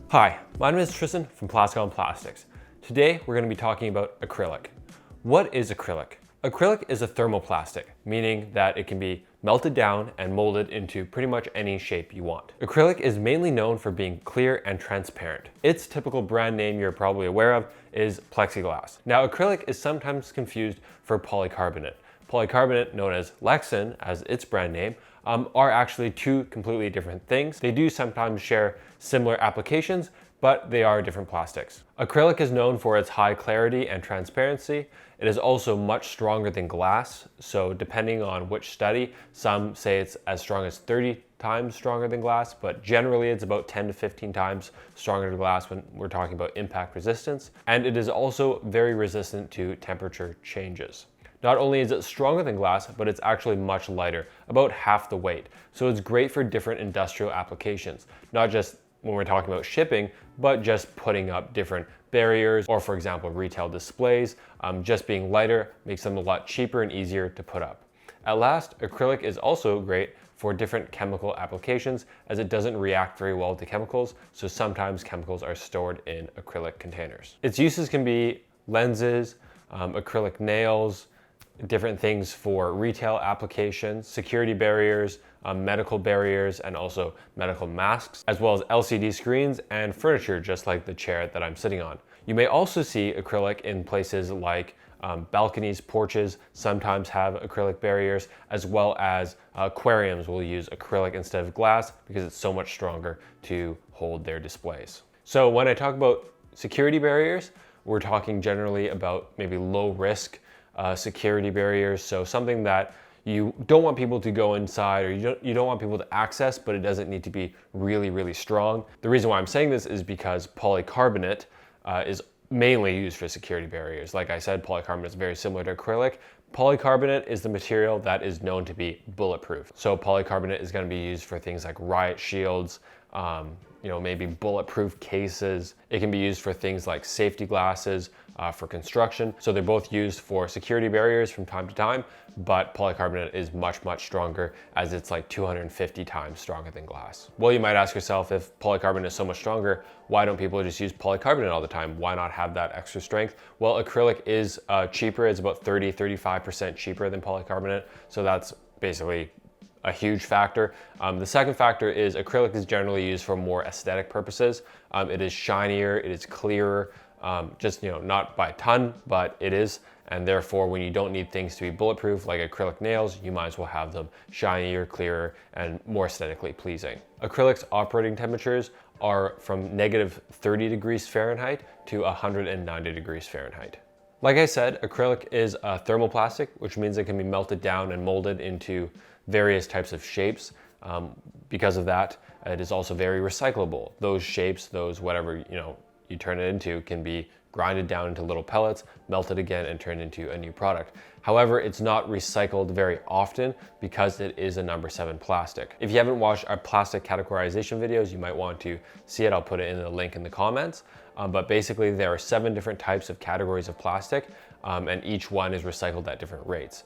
Hi, my name is Tristan from Polycarbonate Plastics. Today we're going to be talking about acrylic. What is acrylic? Acrylic is a thermoplastic, meaning that it can be melted down and molded into pretty much any shape you want. Acrylic is mainly known for being clear and transparent. Its typical brand name you're probably aware of is plexiglass. Now acrylic is sometimes confused for polycarbonate. Polycarbonate, known as Lexan as its brand name, are actually two completely different things. They do sometimes share similar applications, but they are different plastics. Acrylic is known for its high clarity and transparency. It is also much stronger than glass, so depending on which study, some say it's as strong as 30 times stronger than glass, but generally it's about 10 to 15 times stronger than glass when we're talking about impact resistance. And it is also very resistant to temperature changes. Not only is it stronger than glass, but it's actually much lighter, about half the weight. So it's great for different industrial applications, not just when we're talking about shipping, but just putting up different barriers or, for example, retail displays. Just being lighter makes them a lot cheaper and easier to put up. At last, acrylic is also great for different chemical applications as it doesn't react very well to chemicals, so sometimes chemicals are stored in acrylic containers. Its uses can be lenses, acrylic nails, different things for retail applications, security barriers, medical barriers, and also medical masks, as well as LCD screens and furniture, just like the chair that I'm sitting on. You may also see acrylic in places like balconies, porches sometimes have acrylic barriers, as well as aquariums will use acrylic instead of glass because it's so much stronger to hold their displays. So when I talk about security barriers, we're talking generally about maybe low risk security barriers, so something that you don't want people to go inside or you don't want people to access, but it doesn't need to be really, really strong. The reason why I'm saying this is because polycarbonate is mainly used for security barriers. Like I said, polycarbonate is very similar to acrylic. Polycarbonate is the material that is known to be bulletproof. So polycarbonate is going to be used for things like riot shields, maybe bulletproof cases. It can be used for things like safety glasses, for construction. So they're both used for security barriers from time to time, but polycarbonate is much, much stronger as it's like 250 times stronger than glass. Well, you might ask yourself, if polycarbonate is so much stronger, why don't people just use polycarbonate all the time? Why not have that extra strength? Well, acrylic is cheaper. It's about 35% cheaper than polycarbonate. So that's basically a huge factor. The second factor is acrylic is generally used for more aesthetic purposes. It is shinier, it is clearer, not by a ton, but it is. And therefore, when you don't need things to be bulletproof, like acrylic nails, you might as well have them shinier, clearer, and more aesthetically pleasing. Acrylic's operating temperatures are from negative 30 degrees Fahrenheit to 190 degrees Fahrenheit. Like I said, acrylic is a thermoplastic, which means it can be melted down and molded into various types of shapes. Because of that, it is also very recyclable. Those shapes, those whatever you turn it into, can be grinded down into little pellets, melted again, and turned into a new product. However, it's not recycled very often because it is a number 7 plastic. If you haven't watched our plastic categorization videos, you might want to see it. I'll put it in the link in the comments. But basically, there are 7 different types of categories of plastic, and each one is recycled at different rates.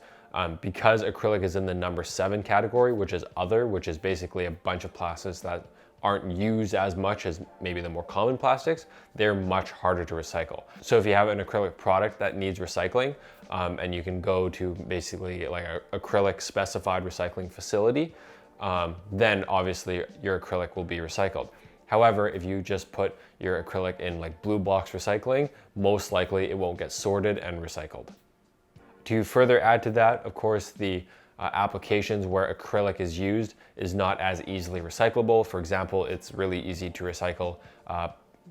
Because acrylic is in the number 7 category, which is other, which is basically a bunch of plastics that aren't used as much as maybe the more common plastics, they're much harder to recycle. So if you have an acrylic product that needs recycling, and you can go to basically like an acrylic specified recycling facility, then obviously your acrylic will be recycled. However, if you just put your acrylic in like blue box recycling, most likely it won't get sorted and recycled. To further add to that, of course, the applications where acrylic is used is not as easily recyclable. For example, it's really easy to recycle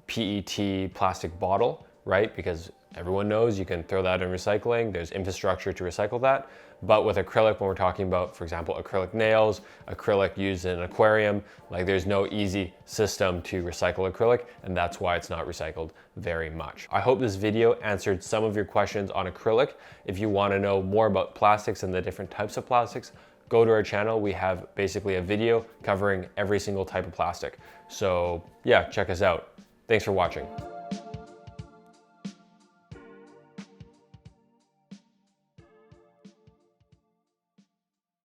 PET plastic bottle, right? Because everyone knows you can throw that in recycling. There's infrastructure to recycle that. But with acrylic, when we're talking about, for example, acrylic nails, acrylic used in an aquarium, like there's no easy system to recycle acrylic, and that's why it's not recycled very much. I hope this video answered some of your questions on acrylic. If you want to know more about plastics and the different types of plastics, go to our channel. We have basically a video covering every single type of plastic. So yeah, check us out. Thanks for watching.